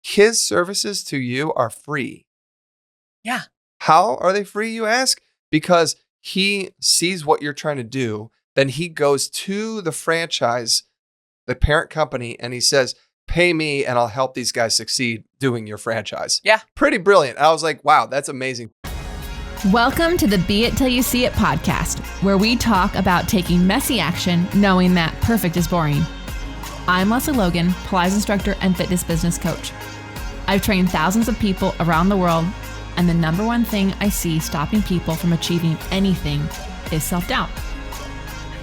his services to you are free. Yeah. How are they free, you ask? Because he sees what you're trying to do. Then he goes to the franchise, the parent company, and he says, pay me and I'll help these guys succeed doing your franchise. Yeah. Pretty brilliant. I was like, wow, that's amazing. Welcome to the Be It Till You See It podcast, where we talk about taking messy action, knowing that perfect is boring. I'm Lesley Logan, Pilates instructor and fitness business coach. I've trained thousands of people around the world, and the number one thing I see stopping people from achieving anything is self-doubt.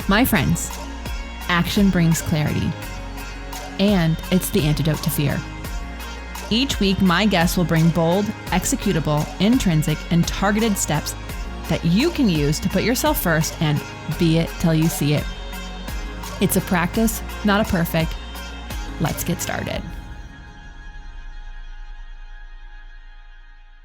My friends, action brings clarity, and it's the antidote to fear. Each week, my guests will bring bold, executable, intrinsic, and targeted steps that you can use to put yourself first and be it till you see it. It's a practice, not a perfect. Let's get started.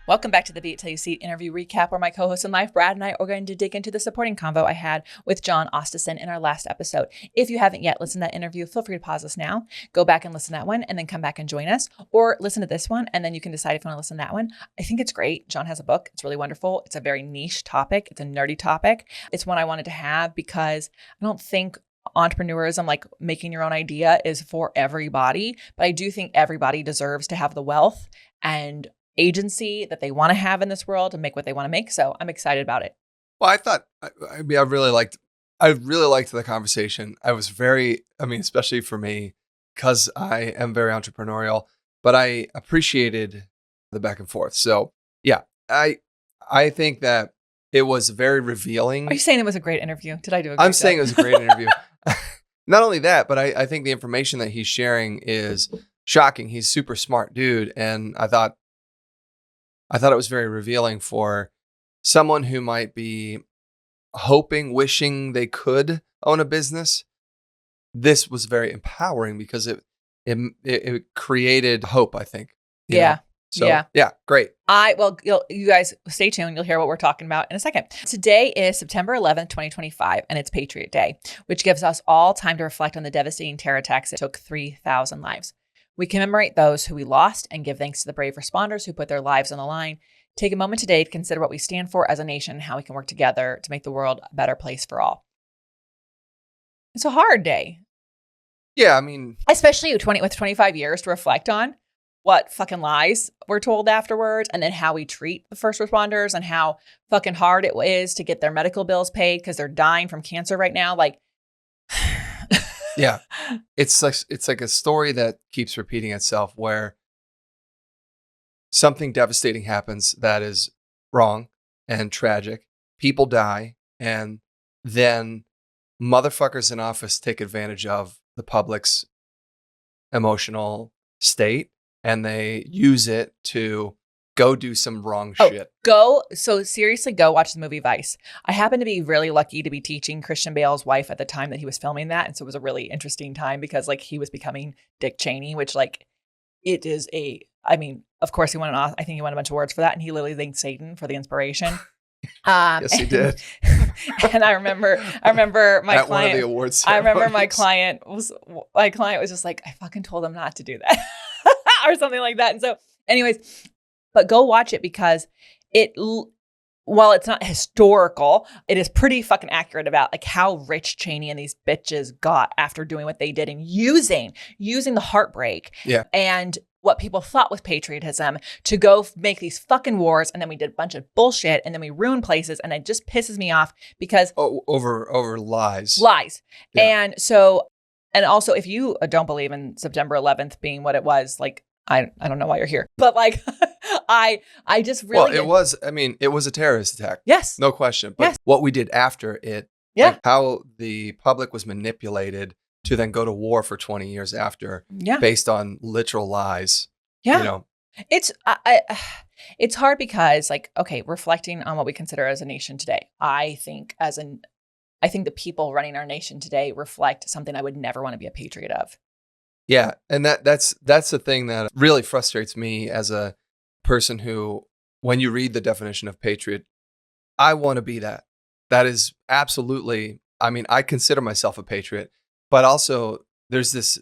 Welcome back to the Beit Till You See It interview recap, where my co-host in life, Brad, and I are going to dig into the supporting convo I had with Jon Ostenson in our last episode. If you haven't yet listened to that interview, feel free to pause this now, go back and listen to that one, and then come back and join us, or listen to this one, and then you can decide if you want to listen to that one. I think it's great. Jon has a book. It's really wonderful. It's a very niche topic. It's a nerdy topic. It's one I wanted to have because I don't think entrepreneurism, like making your own idea, is for everybody, but I do think everybody deserves to have the wealth and agency that they want to have in this world and make what they want to make. So I'm excited about it. Well, I thought, I really liked the conversation. I was especially for me, because I am very entrepreneurial, but I appreciated the back and forth. So yeah, I think that it was very revealing. Are you saying it was a great interview? Did I do a great I'm job? saying it was a great interview. Not only that, but I think the information that he's sharing is shocking. He's a super smart dude. And I thought it was very revealing for someone who might be wishing they could own a business. This was very empowering because it created hope, I think. You know? So, yeah, great. You guys stay tuned. You'll hear what we're talking about in a second. Today is September 11th, 2025, and it's Patriot Day, which gives us all time to reflect on the devastating terror attacks that took 3,000 lives. We commemorate those who we lost and give thanks to the brave responders who put their lives on the line. Take a moment today to consider what we stand for as a nation and how we can work together to make the world a better place for all. It's a hard day. Yeah, I mean, especially with 25 years to reflect on what fucking lies we're told afterwards, and then how we treat the first responders and how fucking hard it is to get their medical bills paid because they're dying from cancer right now. Like, yeah, it's like a story that keeps repeating itself, where something devastating happens that is wrong and tragic. People die, and then motherfuckers in office take advantage of the public's emotional state, and they use it to go do some wrong shit. Seriously, go watch the movie Vice. I happen to be really lucky to be teaching Christian Bale's wife at the time that he was filming that. And so it was a really interesting time because like he was becoming Dick Cheney, which like it is of course he won I think he won a bunch of awards for that. And he literally thanked Satan for the inspiration. Yes, he did. And I remember my at client, one of the awards I remember my client was just like, I fucking told him not to do that or something like that. And so anyways, but go watch it because while it's not historical, it is pretty fucking accurate about like how rich Cheney and these bitches got after doing what they did and using the heartbreak and what people thought was patriotism to go make these fucking wars. And then we did a bunch of bullshit and then we ruined places. And it just pisses me off because over lies. Yeah. And also if you don't believe in September 11th being what it was, like, I don't know why you're here, but like, I just really. Well, it was a terrorist attack. Yes. No question. But what we did after it, like how the public was manipulated to then go to war for 20 years after, based on literal lies. Yeah. You know, it's hard because like, okay, reflecting on what we consider as a nation today, I think the people running our nation today reflect something I would never want to be a patriot of. Yeah. And that's the thing that really frustrates me as a person who, when you read the definition of patriot, I want to be that. That is absolutely, I consider myself a patriot, but also there's this,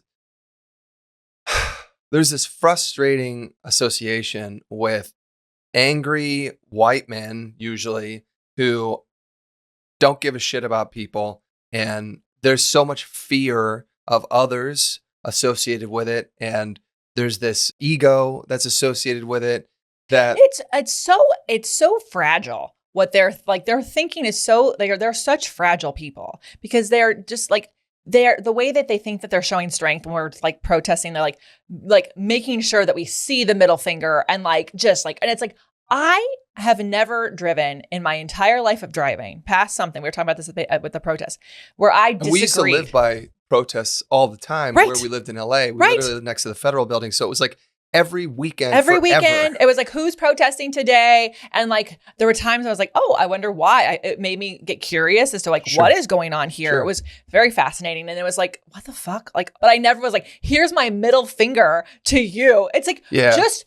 there's this frustrating association with angry white men, usually, who don't give a shit about people. And there's so much fear of others associated with it. And there's this ego that's associated with it that it's so fragile. What they're thinking is they're such fragile people, because they're just like, they're the way that they think that they're showing strength when we're like protesting. They're like making sure that we see the middle finger and like, just like, and it's like, I have never driven in my entire life of driving past something. We were talking about this with the protest where I disagreed. We used to live by protests all the time where we lived in LA. We literally lived next to the federal building. So it was like every weekend, it was like, who's protesting today? And like, there were times I was like, oh, I wonder why. It made me get curious as to like, what is going on here? It was very fascinating. And it was like, what the fuck? Like, but I never was like, here's my middle finger to you. It's like, just,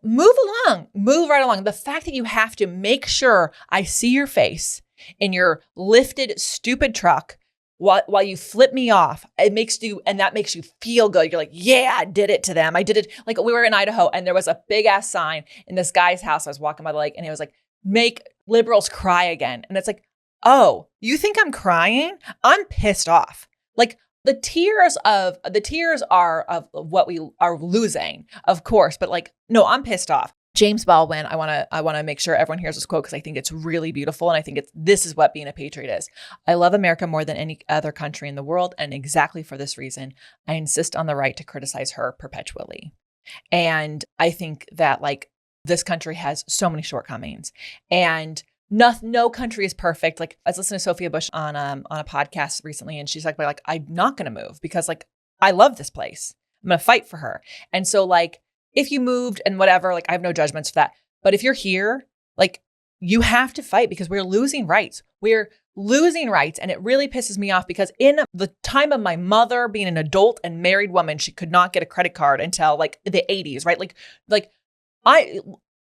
move right along. The fact that you have to make sure I see your face in your lifted, stupid truck while you flip me off, that makes you feel good. You're like, yeah, I did it to them. I did it. Like, we were in Idaho and there was a big ass sign in this guy's house. I was walking by the lake and it was like, make liberals cry again. And it's like, oh, you think I'm crying? I'm pissed off. Like, the tears are of what we are losing, of course, but like, no, I'm pissed off. James Baldwin, I want to make sure everyone hears this quote because I think it's really beautiful, and I think this is what being a patriot is. I love America more than any other country in the world, and exactly for this reason, I insist on the right to criticize her perpetually. And I think that like this country has so many shortcomings, and no country is perfect. Like, I was listening to Sophia Bush on a podcast recently, and she's like, I'm not going to move because like I love this place. I'm going to fight for her. And so like, if you moved and whatever, like I have no judgments for that. But if you're here, like you have to fight because we're losing rights. We're losing rights. And it really pisses me off because in the time of my mother being an adult and married woman, she could not get a credit card until like the 80s, right?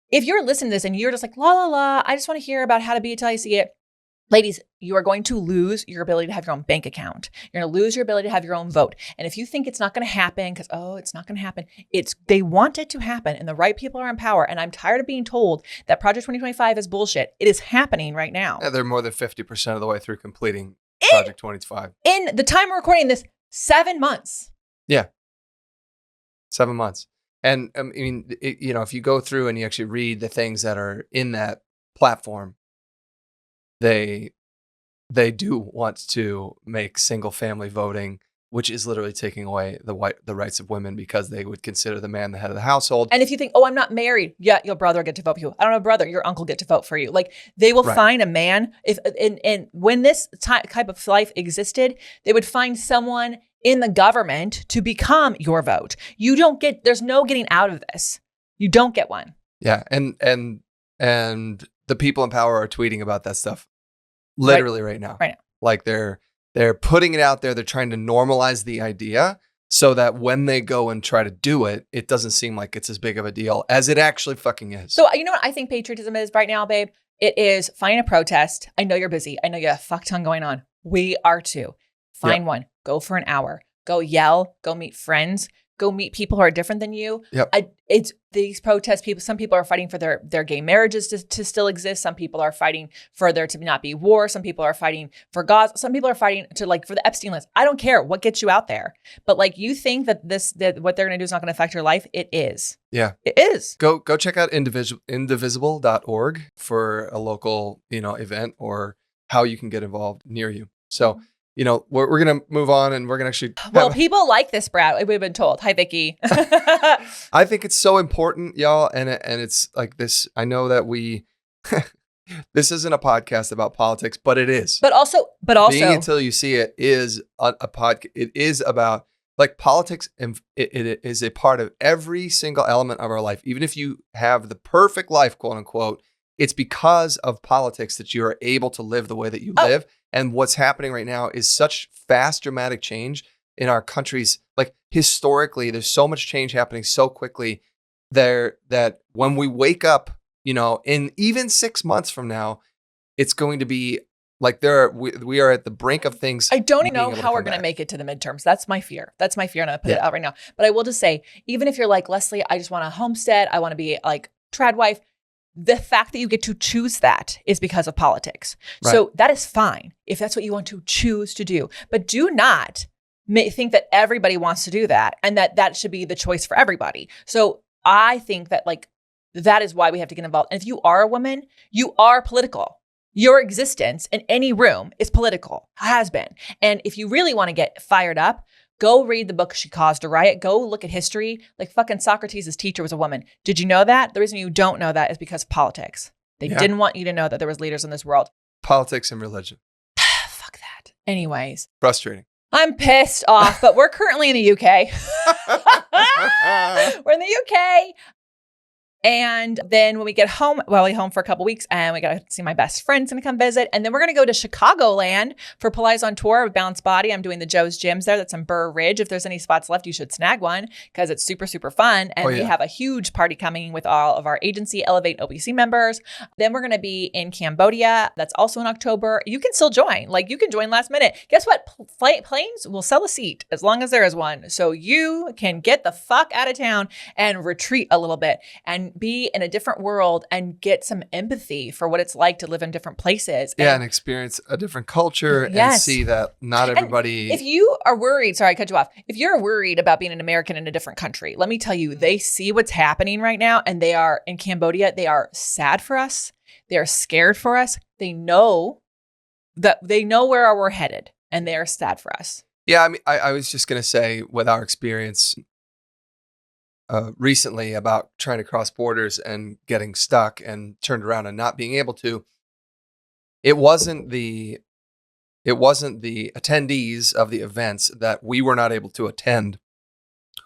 If you're listening to this and you're just like, la, la, la, I just want to hear about how to be until I see it. Ladies, you are going to lose your ability to have your own bank account. You're going to lose your ability to have your own vote. And if you think it's not going to happen because, it's not going to happen, they want it to happen and the right people are in power. And I'm tired of being told that Project 2025 is bullshit. It is happening right now. Yeah, they're more than 50% of the way through completing Project 2025. In the time we're recording this, 7 months. Yeah. 7 months. And I mean, if you go through and you actually read the things that are in that platform, they do want to make single family voting, which is literally taking away the rights of women because they would consider the man the head of the household. And if you think, I'm not married, yeah, your brother get to vote for you. I don't have a brother, your uncle get to vote for you. Like they will find a man and when this type of life existed, they would find someone in the government to become your vote. There's no getting out of this. You don't get one. Yeah. And the people in power are tweeting about that stuff literally right now. Right now. Like they're putting it out there. They're trying to normalize the idea so that when they go and try to do it, it doesn't seem like it's as big of a deal as it actually fucking is. So you know what I think patriotism is right now, babe? It is find a protest. I know you're busy. I know you have a fuck ton going on. We are too. Find one. Go for an hour. Go yell. Go meet friends. Go meet people who are different than you. Yep. It's these protest people. Some people are fighting for their gay marriages to still exist. Some people are fighting for there to not be war. Some people are fighting for Gaza. Some people are fighting for the Epstein list. I don't care what gets you out there. But like you think that what they're going to do is not going to affect your life. It is. Yeah. It is. Go check out indivisible.org for a local, event or how you can get involved near you. So, we're going to move on and we're going to actually. People like this, Brad. We've been told. Hi, Vicky. I think it's so important, y'all. And it's like this. I know that this isn't a podcast about politics, but it is. But also. Being Until You See It is a podcast. It is about like politics. And it is a part of every single element of our life. Even if you have the perfect life, quote unquote, it's because of politics that you are able to live the way that you live. And what's happening right now is such fast, dramatic change in our countries. Like historically, there's so much change happening so quickly there that when we wake up, in even 6 months from now, it's going to be Like we are at the brink of things. I don't being know able to how we're come going to back. make it to the midterms. That's my fear. And I'm going to put it out right now. But I will just say, even if you're like, Lesley, I just want to homestead. I want to be like trad wife. The fact that you get to choose that is because of politics. Right. So that is fine if that's what you want to choose to do. But do not think that everybody wants to do that and that should be the choice for everybody. So I think that like that is why we have to get involved. And if you are a woman, you are political. Your existence in any room is political, has been. And if you really want to get fired up, go read the book She Caused a Riot. Go look at history. Like fucking Socrates' teacher was a woman. Did you know that? The reason you don't know that is because of politics. They didn't want you to know that there was leaders in this world. Politics and religion. Fuck that. Anyways. Frustrating. I'm pissed off, but we're currently in the UK. We're in the UK. And then when we get home, we're home for a couple weeks and we got to see my best friend's going to come visit. And then we're going to go to Chicagoland for Pilates on Tour with Balanced Body. I'm doing the Joe's Gyms there. That's in Burr Ridge. If there's any spots left, you should snag one because it's super, super fun. And we have a huge party coming with all of our agency Elevate OPC members. Then we're going to be in Cambodia. That's also in October. You can still join. Like you can join last minute. Guess what? Planes will sell a seat as long as there is one. So you can get the fuck out of town and retreat a little bit and be in a different world and get some empathy for what it's like to live in different places. And experience a different culture and see that not everybody. And if you are worried, sorry, I cut you off. If you're worried about being an American in a different country, let me tell you, they see what's happening right now and they are in Cambodia. They are sad for us. They are scared for us. They know where we're headed and they are sad for us. Yeah. I mean, I was just going to say with our experience recently about trying to cross borders and getting stuck and turned around and not being able to, it wasn't the attendees of the events that we were not able to attend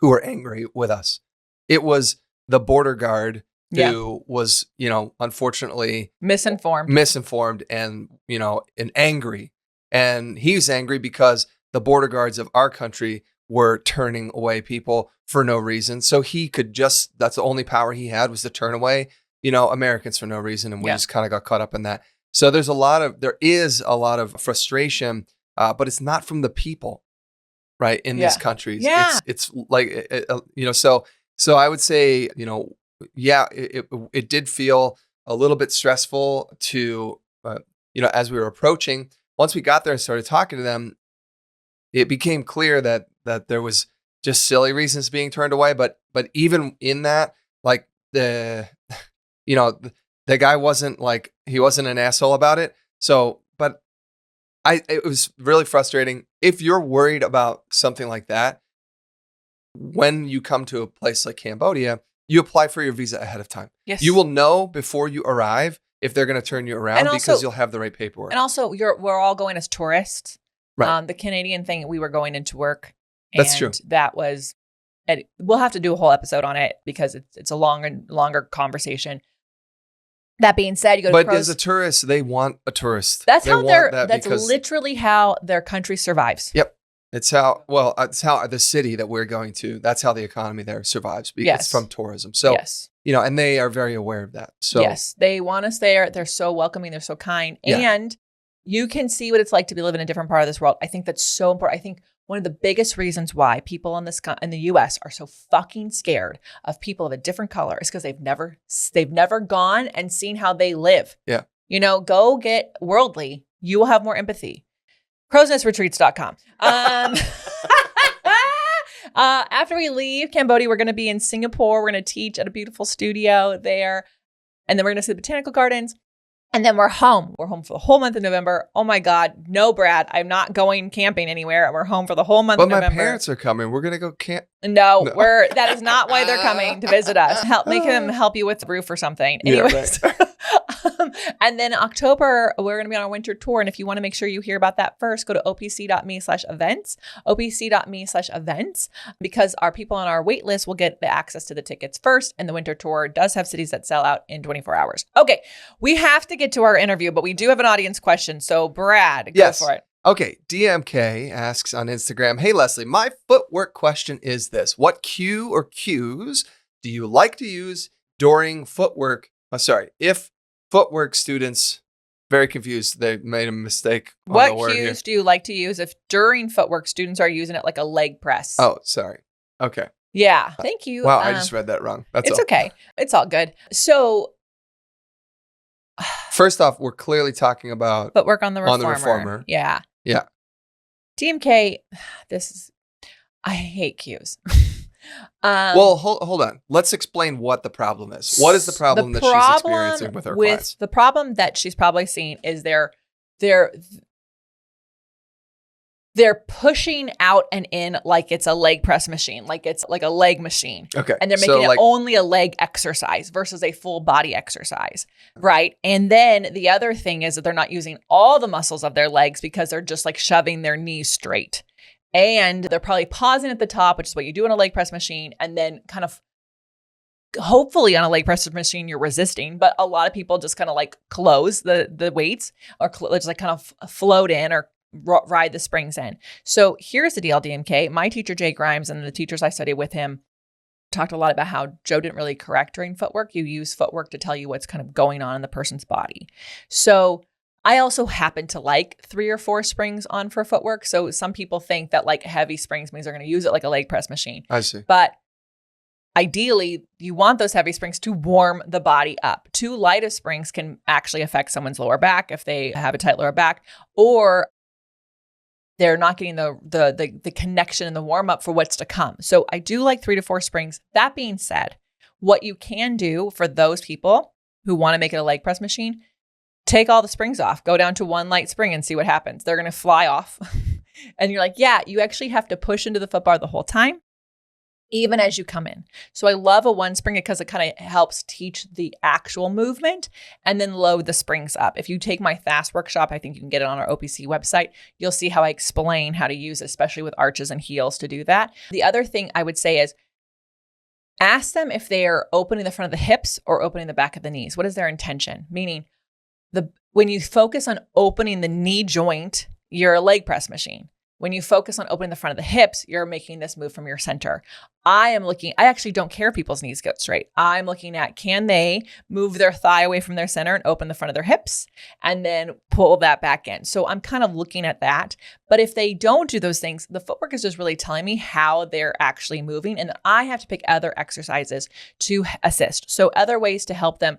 who were angry with us. It was the border guard who was, unfortunately misinformed and, and angry. And he was angry because the border guards of our country were turning away people for no reason. So he could that's the only power he had was to turn away, Americans for no reason. And we just kind of got caught up in that. So there is a lot of frustration, but it's not from the people, right? In these countries. Yeah. It's like, so I would say, it did feel a little bit stressful to, as we were approaching, once we got there and started talking to them, it became clear that there was just silly reasons being turned away. But even in that, like the guy wasn't he wasn't an asshole about it. So, but it was really frustrating. If you're worried about something like that, when you come to a place like Cambodia, you apply for your visa ahead of time. Yes. You will know before you arrive if they're going to turn you around because you'll have the right paperwork. And also we're all going as tourists. Right. The Canadian thing, we were going into work. That's true. That was, we'll have to do a whole episode on it because it's a longer conversation. That being said, you go to But as a tourist, they want a tourist. That's literally how their country survives. Yep. It's how the city that we're going to, that's how the economy there survives because it's from tourism. So, and they are very aware of that. So yes, they want us there. They're so welcoming. They're so kind. And you can see what it's like to be living in a different part of this world. I think that's so important. I think one of the biggest reasons why people in the U.S. are so fucking scared of people of a different color is because they've never gone and seen how they live. Yeah. Go get worldly. You will have more empathy. Crowsnestretreats.com. After we leave Cambodia, we're going to be in Singapore. We're going to teach at a beautiful studio there. And then we're going to see the botanical gardens. And then we're home. We're home for the whole month of November. Oh my God. No, Brad, I'm not going camping anywhere. We're home for the whole month of November. But my parents are coming. We're going to go camp. No, that is not why they're coming to visit us. Make them help you with the roof or something. Anyways. Yeah, right. And then October, we're going to be on our winter tour. And if you want to make sure you hear about that first, go to opc.me/events, opc.me/events, because our people on our wait list will get the access to the tickets first. And the winter tour does have cities that sell out in 24 hours. Okay, we have to get to our interview, but we do have an audience question. So Brad, go for it. Okay, DMK asks on Instagram, hey Lesley, my footwork question is this. What cue or cues do you like to use during footwork? If footwork students Very confused. They made a mistake on What the word here. cues do you like to use if during footwork students are using it like a leg press? Oh, sorry. Okay. Yeah. Thank you. Wow, I just read that wrong. That's it's all. okay. It's all good. So First off, we're clearly talking about footwork on the reformer. On the reformer. Yeah. Yeah. DMK, I hate cues. Well, hold on. Let's explain what the problem is. What is the problem that she's experiencing with her clients? The problem that she's probably seeing is they're pushing out and in like it's a leg press machine, like it's like a leg machine. Okay. And they're making it only a leg exercise versus a full body exercise, right? And then the other thing is that they're not using all the muscles of their legs because they're just like shoving their knees straight. And they're probably pausing at the top, which is what you do in a leg press machine, and then kind of hopefully on a leg press machine, you're resisting, but a lot of people just kind of like close the weights or just like kind of float in or ride the springs in. So here's the deal, DMK. My teacher, Jay Grimes, and the teachers I studied with him talked a lot about how Joe didn't really correct during footwork. You use footwork to tell you what's kind of going on in the person's body. So I also happen to like 3 or 4 springs on for footwork. So some people think that like heavy springs means they're going to use it like a leg press machine. I see. But ideally, you want those heavy springs to warm the body up. Too light of springs can actually affect someone's lower back if they have a tight lower back, or they're not getting the connection and the warm up for what's to come. So I do like 3 to 4 springs. That being said, what you can do for those people who want to make it a leg press machine, take all the springs off, go down to 1 light spring and see what happens. They're going to fly off. And you're like, yeah, you actually have to push into the foot bar the whole time, even as you come in. So I love a 1 spring because it kind of helps teach the actual movement and then load the springs up. If you take my fast workshop, I think you can get it on our OPC website. You'll see how I explain how to use it, especially with arches and heels to do that. The other thing I would say is ask them if they are opening the front of the hips or opening the back of the knees. What is their intention? Meaning when you focus on opening the knee joint, you're a leg press machine. When you focus on opening the front of the hips, you're making this move from your center. I actually don't care if people's knees go straight. I'm looking at, can they move their thigh away from their center and open the front of their hips and then pull that back in? So I'm kind of looking at that. But if they don't do those things, the footwork is just really telling me how they're actually moving. And I have to pick other exercises to assist. So other ways to help them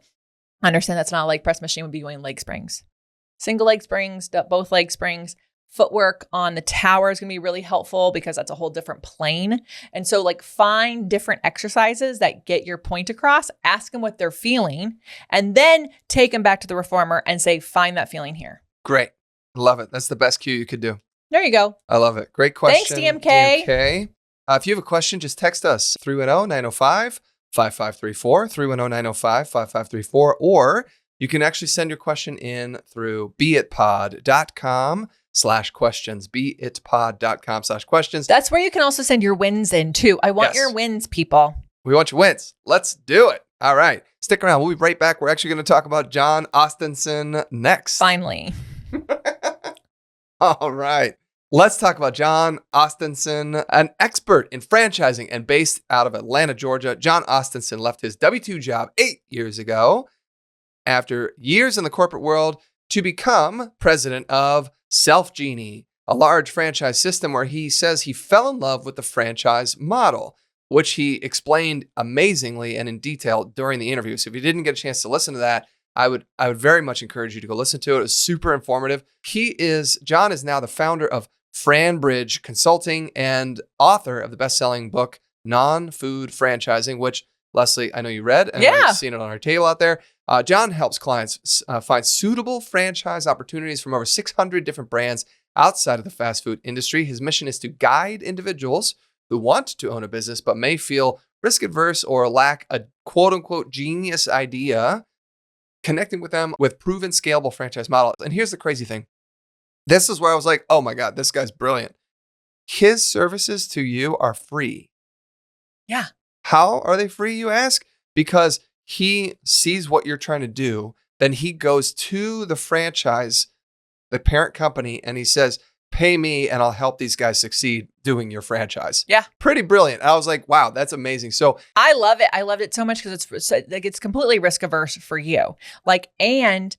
understand that's not a leg press machine would be doing leg springs. Single leg springs, both leg springs. Footwork on the tower is going to be really helpful because that's a whole different plane. And so like find different exercises that get your point across, ask them what they're feeling, and then take them back to the reformer and say, find that feeling here. Great. Love it. That's the best cue you could do. There you go. I love it. Great question. Thanks, DMK. If you have a question, just text us 310-905-5534, 310-905-5534, or you can actually send your question in through beitpod.com/questions, beitpod.com/questions. That's where you can also send your wins in too. I want your wins, people. We want your wins. Let's do it. All right. Stick around. We'll be right back. We're actually going to talk about Jon Ostenson next. Finally. All right. Let's talk about Jon Ostenson, an expert in franchising and based out of Atlanta, Georgia. Jon Ostenson left his W-2 job 8 years ago after years in the corporate world to become president of Self Genie, a large franchise system where he says he fell in love with the franchise model, which he explained amazingly and in detail during the interview. So if you didn't get a chance to listen to that, I would very much encourage you to go listen to it. It was super informative. Jon is now the founder of FranBridge Consulting and author of the best-selling book, Non-Food Franchising, which, Lesley, I know you read, and I've seen it on our table out there. Jon helps clients find suitable franchise opportunities from over 600 different brands outside of the fast food industry. His mission is to guide individuals who want to own a business but may feel risk-averse or lack a quote-unquote genius idea, connecting with them with proven scalable franchise models. And here's the crazy thing. This is where I was like, oh my God, this guy's brilliant. His services to you are free. Yeah. How are they free, you ask? Because he sees what you're trying to do. Then he goes to the franchise, the parent company, and he says, pay me and I'll help these guys succeed doing your franchise. Yeah. Pretty brilliant. I was like, wow, that's amazing. So I love it. I loved it so much because it's completely risk averse for you. And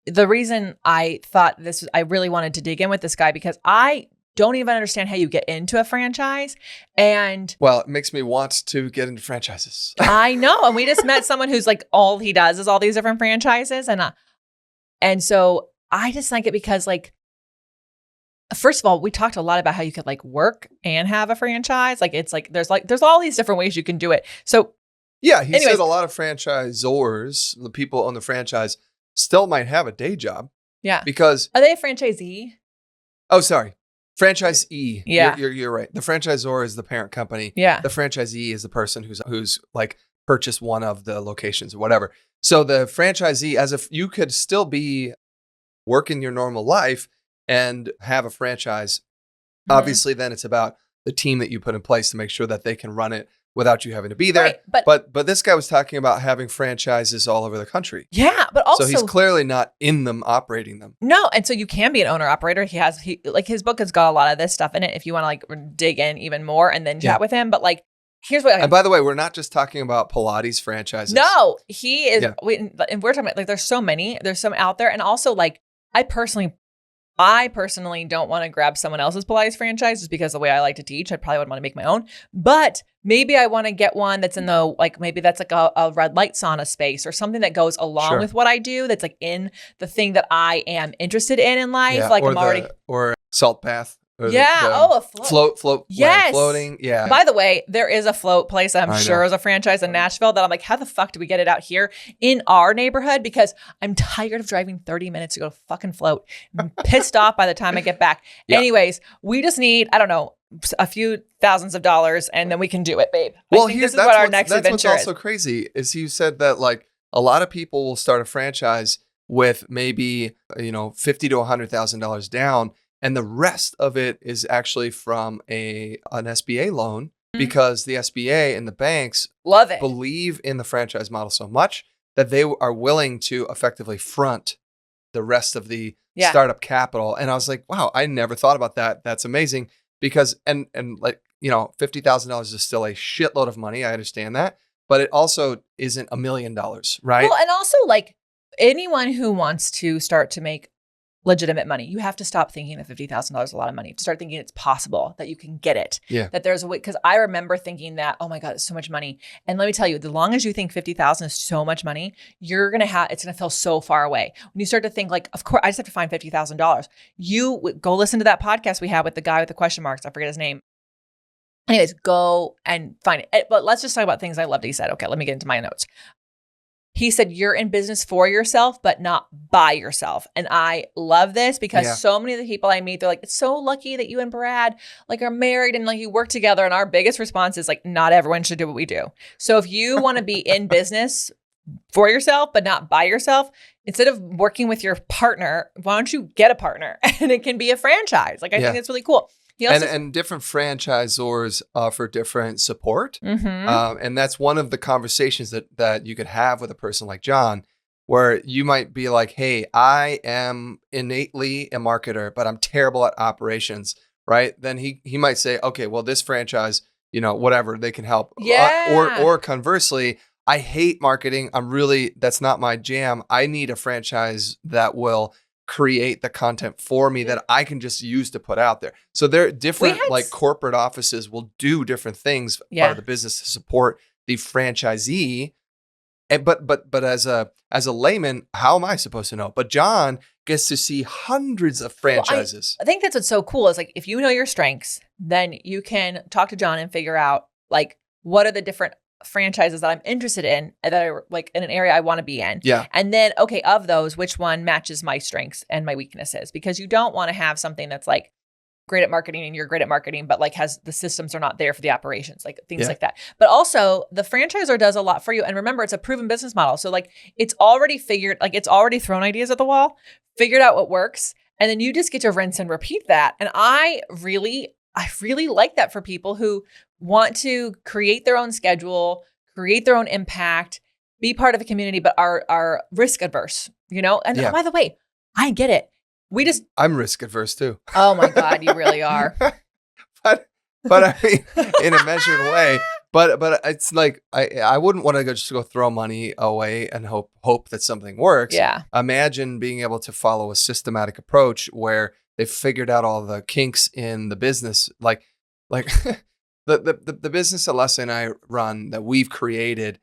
the reason I thought I really wanted to dig in with this guy because I don't even understand how you get into a franchise. And well, it makes me want to get into franchises. I know. And we just met someone who's like, all he does is all these different franchises. And so I just like it because like, first of all, we talked a lot about how you could like work and have a franchise. Like, it's like, there's all these different ways you can do it. So yeah, he said a lot of franchisors, the people on the franchise still might have a day job. Yeah. Because are they a franchisee? Oh, sorry. Franchisee. Yeah. You're right. The franchisor is the parent company. Yeah. The franchisee is the person who's like purchased one of the locations or whatever. So the franchisee, as if you could still be working your normal life and have a franchise. Mm-hmm. Obviously, then it's about the team that you put in place to make sure that they can run it without you having to be there. Right, but this guy was talking about having franchises all over the country. Yeah, but also so he's clearly not in them operating them. No, and so you can be an owner operator. He like his book has got a lot of this stuff in it if you want to like dig in even more and then chat with him. But like here's what. And by the way, we're not just talking about Pilates franchises. No, he is. Yeah. And we're talking about like there's so many. There's some out there, and also like I personally don't want to grab someone else's Pilates franchise just because of the way I like to teach. I probably would want to make my own, but maybe I want to get one that's in the, like, maybe that's like a red light sauna space or something that goes along with what I do. That's like in the thing that I am interested in life. Yeah, like or salt bath. A float. Yes. Floating. Yeah. By the way, there is a float place I'm sure is a franchise in Nashville that I'm like, how the fuck do we get it out here in our neighborhood? Because I'm tired of driving 30 minutes to go to fucking float. I'm pissed off by the time I get back. Yeah. Anyways, we just need, I don't know, a few thousands of dollars and then we can do it, babe. Well, this is what our next adventure is. That's what's also crazy is you said that like a lot of people will start a franchise with maybe, $50,000 to $100,000 down. And the rest of it is actually from an SBA loan because the SBA and the banks believe in the franchise model so much that they are willing to effectively front the rest of the startup capital. And I was like, wow, I never thought about that. That's amazing because, and like, $50,000 is still a shitload of money. I understand that, but it also isn't $1 million, right? Well, and also like anyone who wants to start to make legitimate money, you have to stop thinking that $50,000 is a lot of money to start thinking it's possible that you can get it. Yeah. That there's a way, because I remember thinking that, oh my God, it's so much money. And let me tell you, the long as you think 50,000 is so much money, it's going to feel so far away. When you start to think like, of course, I just have to find $50,000. You go listen to that podcast we had with the guy with the question marks. I forget his name. Anyways, go and find it. But let's just talk about things I loved. He said, okay, let me get into my notes. He said, you're in business for yourself, but not by yourself. And I love this because so many of the people I meet, they're like, it's so lucky that you and Brad like are married and like you work together. And our biggest response is like, not everyone should do what we do. So if you want to be in business for yourself, but not by yourself, instead of working with your partner, why don't you get a partner? And it can be a franchise. Like, I think that's really cool. And different franchisors offer different support. Mm-hmm. And that's one of the conversations that you could have with a person like Jon, where you might be like, hey, I am innately a marketer, but I'm terrible at operations, right? Then he might say, okay, well, this franchise, whatever, they can help. Yeah. Or conversely, I hate marketing. That's not my jam. I need a franchise that will create the content for me that I can just use to put out there. So there are different corporate offices will do different things part of the business to support the franchisee. And, but as a layman, how am I supposed to know? But Jon gets to see hundreds of franchises. I think that's what's so cool is like if you know your strengths, then you can talk to Jon and figure out like what are the different franchises that I'm interested in that are like in an area I want to be in. Yeah. And then, okay, of those, which one matches my strengths and my weaknesses? Because you don't want to have something that's like great at marketing and you're great at marketing, but like has the systems are not there for the operations, like things like that. But also the franchisor does a lot for you. And remember, it's a proven business model. So like it's already figured, like it's already thrown ideas at the wall, figured out what works. And then you just get to rinse and repeat that. And I really like that for people who want to create their own schedule, create their own impact, be part of a community, but are risk adverse, And by the way, I get it. I'm risk adverse too. Oh my God, you really are. but I mean, in a measured way, But it's like I wouldn't want to just go throw money away and hope that something works. Yeah. Imagine being able to follow a systematic approach where they've figured out all the kinks in the business, like the business that Lesley and I run that we've created.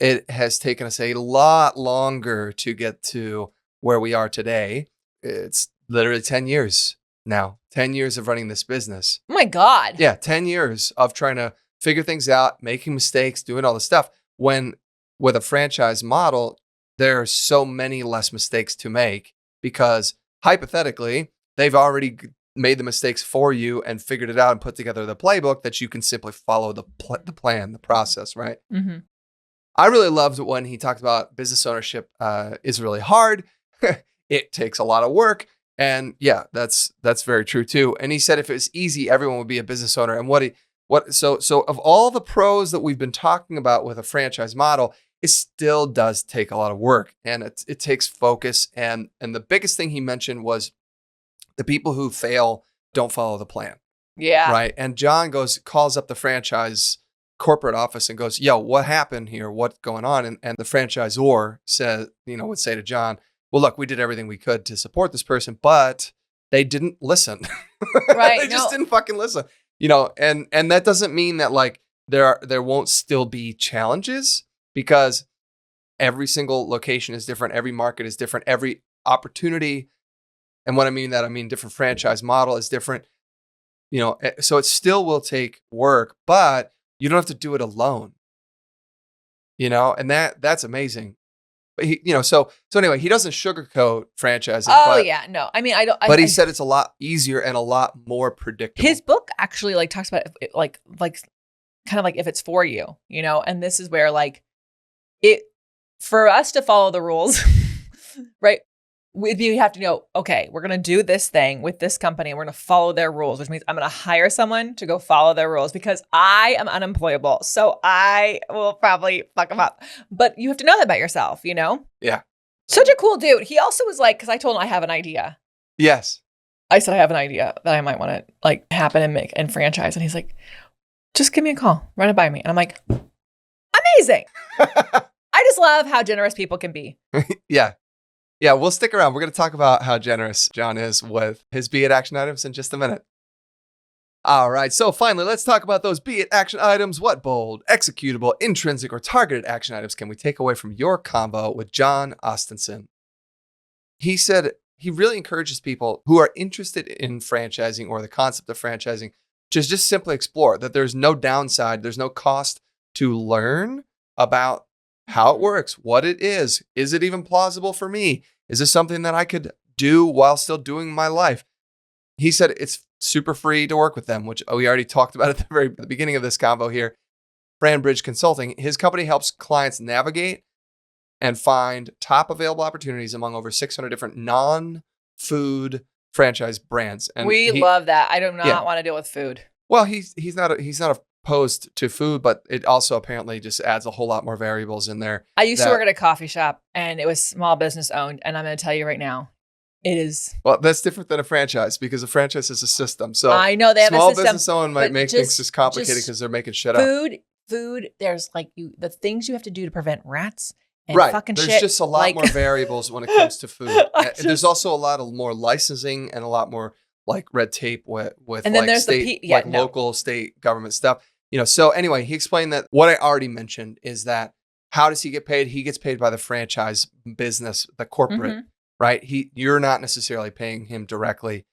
It has taken us a lot longer to get to where we are today. It's literally 10 years now. 10 years of running this business. Oh my God. Yeah, 10 years of trying to figure things out, making mistakes, doing all this stuff. When with a franchise model, there are so many less mistakes to make because hypothetically, they've already made the mistakes for you and figured it out and put together the playbook that you can simply follow the plan, the process, right? Mm-hmm. I really loved when he talked about business ownership is really hard. It takes a lot of work. And yeah, that's very true too. And he said if it was easy, everyone would be a business owner. And so of all the pros that we've been talking about with a franchise model, it still does take a lot of work and it takes focus. And the biggest thing he mentioned was the people who fail don't follow the plan. Yeah. Right. And Jon calls up the franchise corporate office and goes, yo, what happened here? What's going on? And the franchisor would say to Jon, well, look, we did everything we could to support this person, but they didn't listen. Right. They just didn't fucking listen. And that doesn't mean that like there won't still be challenges because every single location is different. Every market is different. Every opportunity. And what I mean that, I mean, different franchise model is different, so it still will take work, but you don't have to do it alone, and that's amazing. But he, so anyway, he doesn't sugarcoat franchising. Oh yeah, no. I mean, I don't. But he said it's a lot easier and a lot more predictable. His book actually like talks about it, like kind of like if it's for you, and this is where like it for us to follow the rules, right? We have to know, okay, we're going to do this thing with this company. And we're going to follow their rules, which means I'm going to hire someone to go follow their rules because I am unemployable. So I will probably fuck them up. But you have to know that about yourself, Yeah. Such a cool dude. He also was like, because I told him I have an idea. Yes. I said I have an idea that I might want to like happen and make and franchise. And he's like, just give me a call, run it by me. And I'm like, amazing. I just love how generous people can be. Yeah. Yeah, we'll stick around. We're going to talk about how generous Jon is with his Be It action items in just a minute. All right, so finally, let's talk about those Be It action items. What bold, executable, intrinsic, or targeted action items can we take away from your convo with Jon Ostenson? He said he really encourages people who are interested in franchising or the concept of franchising to just simply explore that there's no downside, there's no cost to learn about how it works, what it is it even plausible for me? Is this something that I could do while still doing my life? He said it's super free to work with them, which we already talked about at the beginning of this convo here. FranBridge Consulting, his company helps clients navigate and find top available opportunities among over 600 different non-food franchise brands. And we love that. I do not want to deal with food. Well, he's not opposed to food, but it also apparently just adds a whole lot more variables in there. I used to work at a coffee shop and it was small business owned. And I'm going to tell you right now, it is. Well, that's different than a franchise because a franchise is a system. So I know they have a small system. Small business owned might make things just complicated because they're making shit up. Food, there's like the things you have to do to prevent rats and fucking There's shit. There's just a lot more variables when it comes to food. There's also a lot of more licensing and a lot more like red tape with and then like there's state, local state government stuff. So anyway, he explained that what I already mentioned is that how does he get paid? He gets paid by the franchise business, the corporate, right? You're not necessarily paying him directly.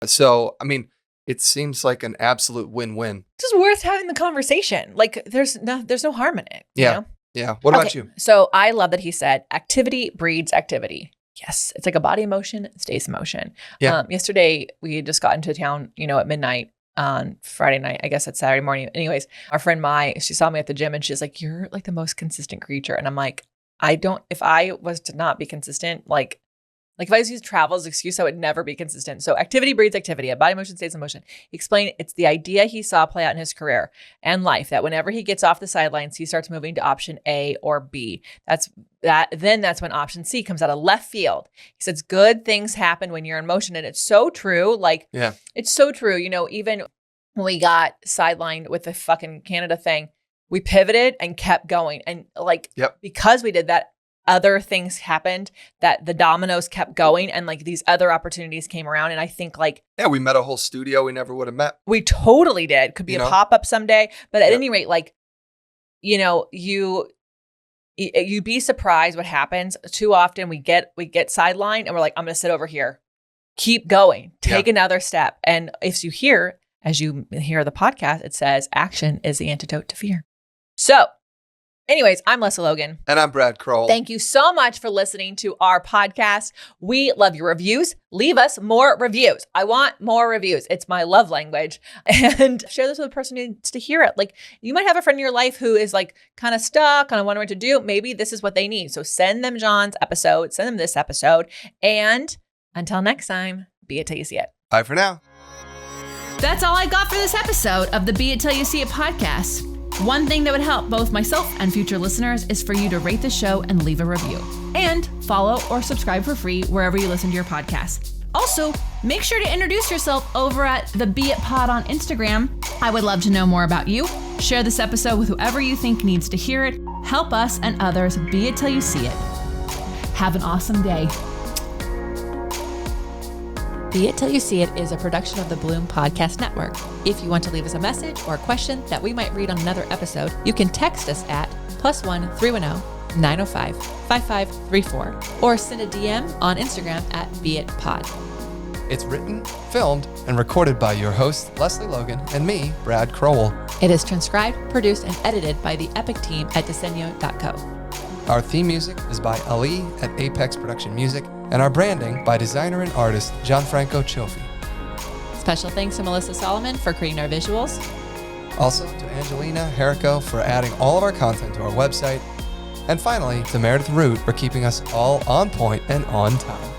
So, I mean, it seems like an absolute win-win. It's just worth having the conversation. Like there's no harm in it. Yeah. You know? Yeah. What about you? So I love that he said activity breeds activity. Yes. It's like a body in motion, it stays in motion. Yeah. Yesterday we had just got into town, at midnight on Friday night. I guess it's Saturday morning. Anyways, our friend Mai, she saw me at the gym and she's like, you're like the most consistent creature. And I'm like, if I was to not be consistent, like if I just use travel as an excuse, I would never be consistent. So activity breeds activity. A body motion stays in motion. He explained it's the idea he saw play out in his career and life that whenever he gets off the sidelines, he starts moving to option A or B. Then that's when option C comes out of left field. He says good things happen when you're in motion. And it's so true. It's so true. Even when we got sidelined with the fucking Canada thing, we pivoted and kept going. And like, because we did that, other things happened that the dominoes kept going and like these other opportunities came around. And I think like, we met a whole studio we never would have met. We totally did. Could be a pop-up someday. But at any rate, like, you know, you'd be surprised what happens. Too often we get sidelined and we're like, I'm going to sit over here. Keep going. Take another step. And as you hear the podcast, it says action is the antidote to fear. So anyways, I'm Lesley Logan. And I'm Brad Crowell. Thank you so much for listening to our podcast. We love your reviews. Leave us more reviews. I want more reviews. It's my love language. And share this with a person who needs to hear it. Like, you might have a friend in your life who is like kind of stuck, kind of wondering what to do. Maybe this is what they need. So send them Jon's episode, send them this episode. And until next time, be it till you see it. Bye for now. That's all I got for this episode of the Be It Till You See It podcast. One thing that would help both myself and future listeners is for you to rate the show and leave a review. And follow or subscribe for free wherever you listen to your podcast. Also, make sure to introduce yourself over at the Be It Pod on Instagram. I would love to know more about you. Share this episode with whoever you think needs to hear it. Help us and others be it till you see it. Have an awesome day. Be It Till You See It is a production of the Bloom Podcast Network. If you want to leave us a message or a question that we might read on another episode, you can text us at +1 310 905 5534 or send a DM on Instagram at BeItPod. It's written, filmed, and recorded by your host, Lesley Logan, and me, Brad Crowell. It is transcribed, produced, and edited by the Epic team at Diseño.co. Our theme music is by Ali at Apex Production Music, and our branding by designer and artist Gianfranco Cioffi. Special thanks to Melissa Solomon for creating our visuals. Also to Angelina Herrico for adding all of our content to our website. And finally, to Meredith Root for keeping us all on point and on time.